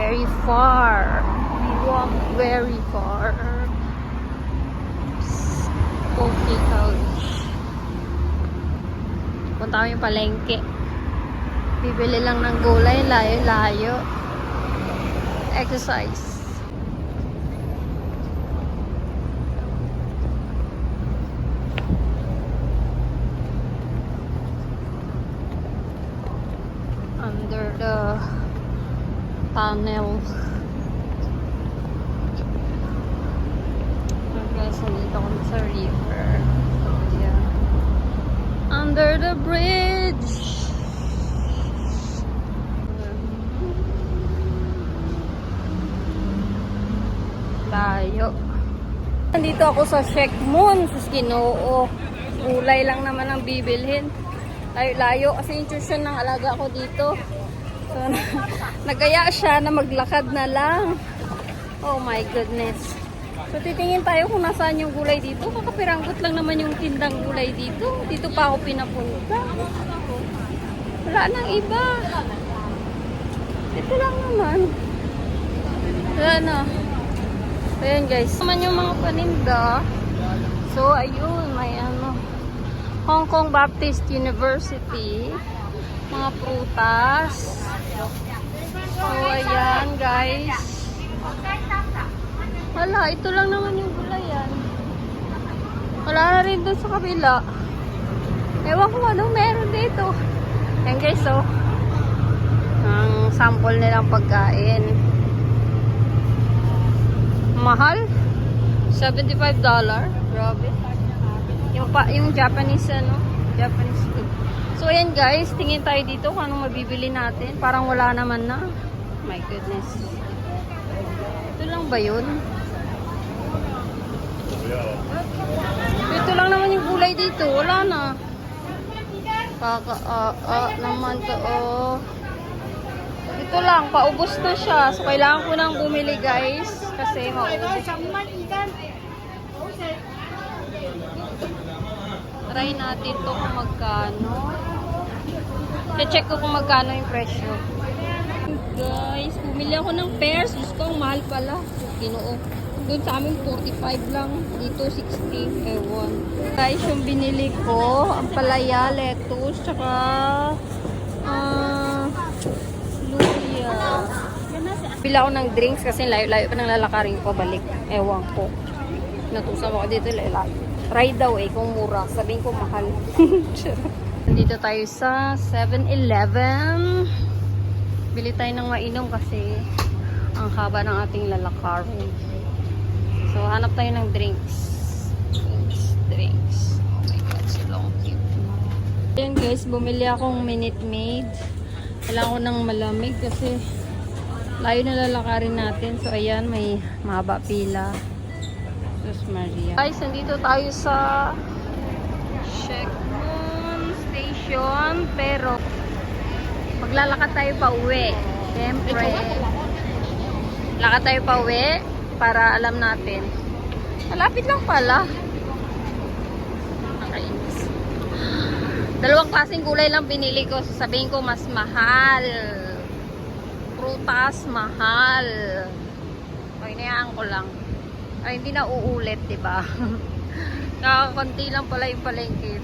very far. We walk very far. Okay, couch. Punta kami palengke. Bibili lang ng gulay, layo-layo. Exercise. Under the tunnel. Guys, nandito kami sa river. So, yeah. Under the bridge. Tayo. Nandito ako sa Shekmun, sa Skinoo. Gulay lang naman ang bibilhin. Layo-layo kasi yung tuition ng alaga ko dito. So, nagaya siya na maglakad na lang. Oh my goodness. So, titingin tayo kung nasaan yung gulay dito. Kakapiranggot lang naman yung tindang gulay dito. Dito pa ako pinapunta. Wala nang iba. Ito lang naman. Wala na. Ayan guys. Naman yung mga paninda. So, ayun. May Hong Kong Baptist University. Mga prutas. So, ayan guys. Wala, ito lang naman yung gulayan. Wala na rin doon sa kabila. Ewan ko anong meron dito. Ayan guys, so. Ang sample nilang pagkain. Mahal? $75. Grabe. Yung Japanese, Japanese food. So, ayan guys, tingin tayo dito kung anong mabibili natin. Parang wala naman na. My goodness. Ito lang ba yun? Ito lang naman yung gulay dito. Wala na. Naman to, Ito lang, paubos na siya. So, kailangan ko nang bumili guys. Kasi maubos. Try natin to kung magkano. I-check ko kung magkano yung presyo. Guys, bumili ako ng pears. Diyos ko, ang mahal pala. Ginoo. Doon sa amin, 45 lang. Dito, 60. Ewan. Guys, yung binili ko, ang palaya, lettuce, tsaka luya. Bila ako ng drinks kasi layo-layo pa ng lalakarin ko balik. Ewan ko. Natusan ako dito, layo-layo. Try daw kung mura. Sabihin ko mahal. Nandito tayo sa 7-Eleven. Bili tayo ng mainom kasi ang haba ng ating lalakarin. So, hanap tayo ng drinks. Drinks. Oh my God, so long queue. Ayan guys, bumili akong Minute Maid. Kailangan ko ng malamig kasi layo na lalakarin natin. So, ayan, may mahaba pila. Sus Maria. Guys, nandito tayo sa Shekmun Station. Pero, maglalakad tayo pa uwi. Siyempre, lakad tayo pa uwi para alam natin. Malapit lang pala. Nakainis. Dalawang klaseng gulay lang binili ko. Sabihin ko mas mahal. Prutas, mahal. O, inayaan ko lang. Ay, hindi na uulit, diba? Nakakunti lang pala yung palengke.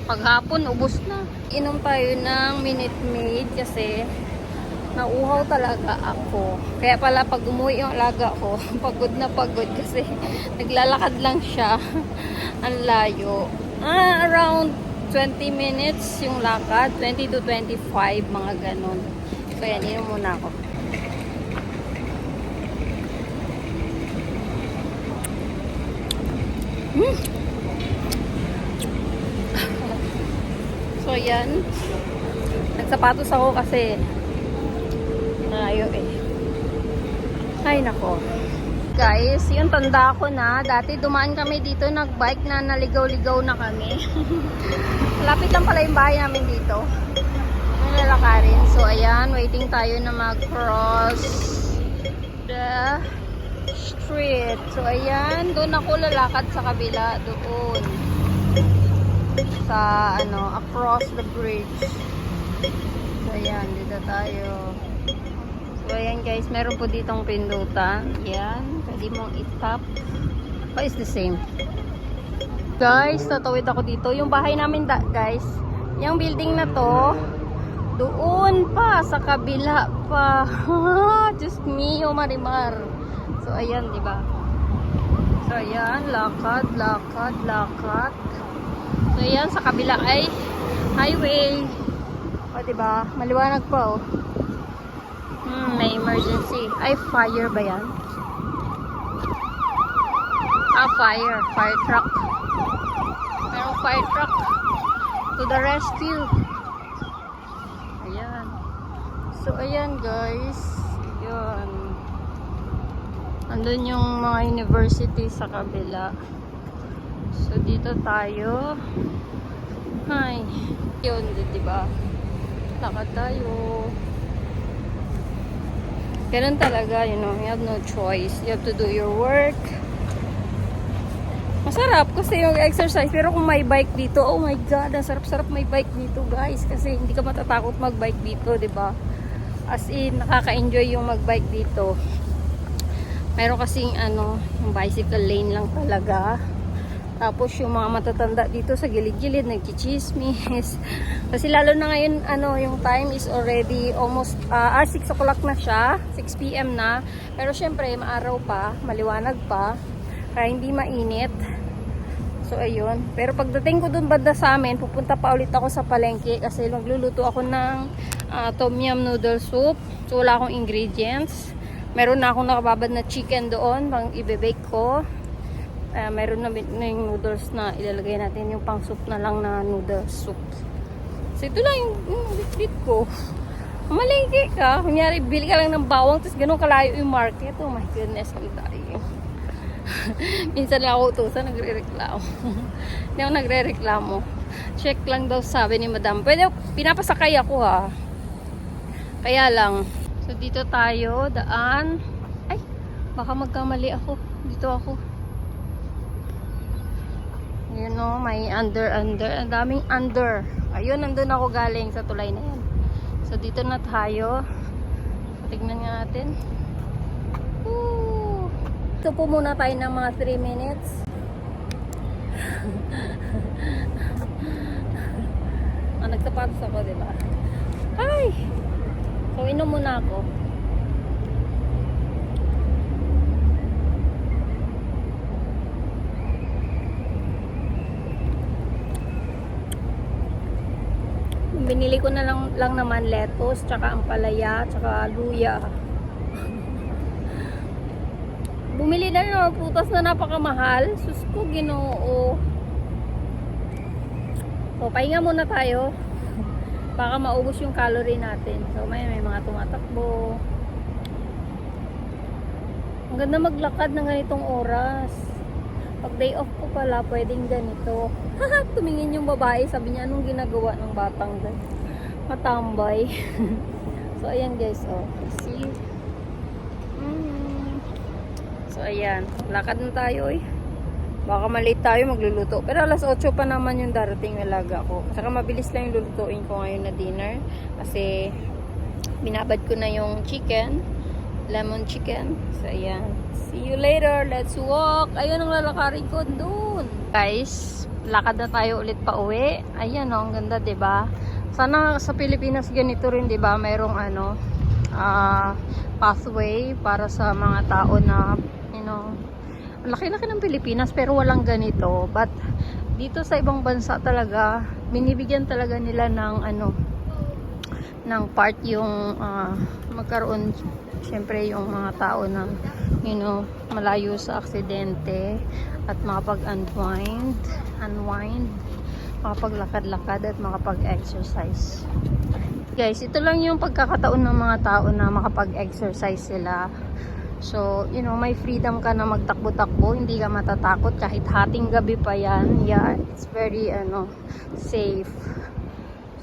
Paghapon, ubos na. Inom tayo ng Minute Maid kasi nauhaw talaga ako. Kaya pala pag umuwi yung alaga ko, pagod na pagod kasi naglalakad lang siya. Ang layo. Around 20 minutes yung lakad. 20 to 25, mga ganun. So, yan, inom muna ako. So, yan. Nagsapatos ako kasi ayaw Ay, nako. Guys, yung tanda ko na. Dati dumaan kami dito, nagbike na, naligaw-ligaw na kami. Lapit lang pala yung bahay namin dito. Nalalakarin. So, ayan. Waiting tayo na mag-cross the street. So, ayan. Doon ako lalakad sa kabila. Doon. Sa, across the bridge. So, ayan. Dito tayo. So, So, ayan guys, meron po ditong pindutan. Yan, pwede mong i-tap. Oh, it's the same. Guys, tatawid ako dito. Yung bahay namin, guys, yung building na to, doon pa, sa kabila pa. Just me, oh Marimar. So, ayan, di ba? So, ayan, lakad, lakad, lakad. So, ayan, sa kabila ay highway. O, di ba? Maliwanag pa, oh. May emergency. Ay, fire ba yan? Ah, fire. Fire truck. Merong fire truck. To the rescue. Ayan. So, ayan guys. Ayan. Andun yung mga university sa kabila. So, dito tayo. Ay. Yun, diba? Lakad tayo. Ganun talaga, you know, you have no choice. You have to do your work. Masarap kasi yung exercise. Pero kung may bike dito, oh my God, ang sarap-sarap may bike dito, guys. Kasi hindi ka matatakot mag-bike dito, diba? As in, nakaka-enjoy yung mag-bike dito. Meron kasing, yung bicycle lane lang talaga. Tapos yung mga matatanda dito sa gilid-gilid, nagchichismis. Kasi lalo na ngayon, yung time is already almost, 6 o'clock na siya. 6 p.m. na. Pero syempre, maaraw pa, maliwanag pa. Kaya hindi mainit. So, ayun. Pero pagdating ko dun banda sa amin, pupunta pa ulit ako sa palengke kasi magluluto ako ng tom yum noodle soup. So, wala akong ingredients. Meron na akong nakababad na chicken doon pang i-bake ko. Meron na yung noodles na ilalagay natin yung pang soup na lang na noodle soup. So, ito lang yung bit ko. Malengke ka. Kunyari, bili ka lang ng bawang tapos ganun kalayo yung market. Oh my goodness, ang tayo. Minsan lang ako utusan, nagre-reklamo. Hindi ako nagre-reklamo. Check lang daw sabi ni madam. Pwede, pinapasakay ako ha. Kaya lang. So dito tayo, daan. Ay, baka magkamali ako. Dito ako. You know, may under. Ang daming under. Ayun, nandun ako galing sa tulay na yan. So dito na tayo. Tignan nga natin. So po muna tayo ng mga 3 minutes. Nagsapatos ako, diba? Hi! So, inom muna ako. Binili ko na lang naman lettuce, tsaka ampalaya, tsaka luya. Bumili na rin ng prutas na napakamahal. Sus ko, Ginoo. So, pahinga muna tayo. Baka maubos yung calorie natin. So, may mga tumatakbo. Ang ganda maglakad ng ganitong oras. Pag day off ko pala, pwedeng ganito. Tumingin yung babae. Sabi niya, anong ginagawa ng batang dyan? Matambay. So, ayan guys. Oh. See? So, ayan. Lakad na tayo eh. Baka malate tayo magluluto. Pero alas 8 pa naman yung darating alaga ko. Saka mabilis lang yung lulutuin ko ngayon na dinner. Kasi binabad ko na yung chicken. Lemon chicken. So, ayan. See you later. Let's walk. Ayun ang lalakarin ko doon. Guys, lakad na tayo ulit pa uwi. Ayan oh, ang ganda, diba? Sana sa Pilipinas ganito rin, diba? Mayroong pathway para sa mga tao na laki-laki ng Pilipinas pero walang ganito. But dito sa ibang bansa talaga binibigyan talaga nila ng ng part yung magkaroon syempre yung mga tao na malayo sa aksidente at makapag-unwind, makapaglakad-lakad at makapag-exercise. Guys, ito lang yung pagkakataon ng mga tao na makapag-exercise sila. So, may freedom ka na magtakbo-takbo, hindi ka matatakot kahit hating gabi pa yan. Yeah, it's very, safe.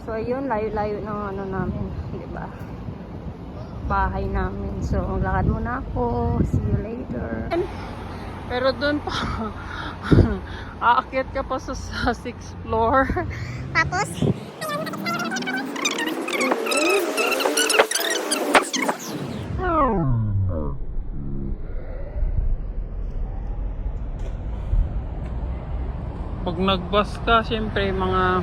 So, ayun, layo-layo ng namin, diba? Bahay namin. So, maglakad muna ako. See you later. Pero dun pa, aakyat ka pa sa 6th floor. Tapos, Pag nag-bus ka, syempre mga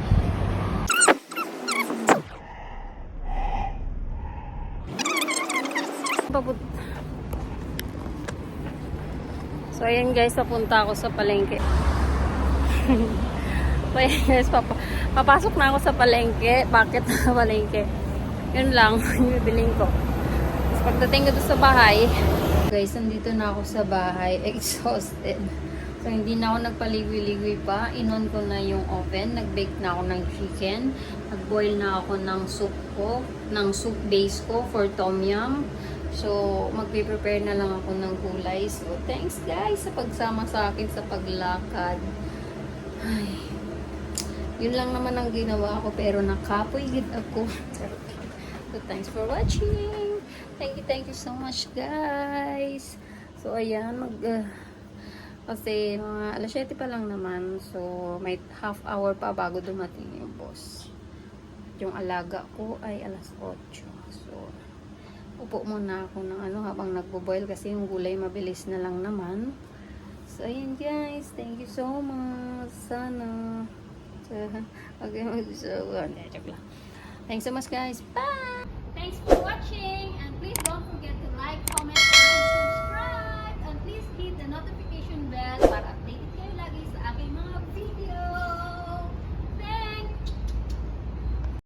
So ayan guys, napunta ako sa palengke. So ayan guys, papasok na ako sa palengke. Bakit sa palengke? Yun lang, yung bibiling ko. Tapos pagdating ko doon sa bahay, guys, nandito na ako sa bahay, exhausted. So hindi na ako nagpaligoy-ligoy pa. Inon ko na yung oven, nag-bake na ako ng chicken, nag-boil na ako ng soup ko, ng soup base ko for tom yum. So, magpe-prepare na lang ako ng gulay. So, thanks guys sa pagsama sa akin sa paglakad. Ay, yun lang naman ang ginawa ko, pero nakapoy ako. So, thanks for watching. Thank you so much guys. So, ayan, kasi mga alas 7 pa lang naman. So, may half hour pa bago dumating yung boss. Yung alaga ko ay alas 8. So, upo muna ako ng habang nagbo-boil kasi yung gulay mabilis na lang naman. So, ayan guys. Thank you so much. Sana. Okay, joke lang. Thanks so much guys. Bye!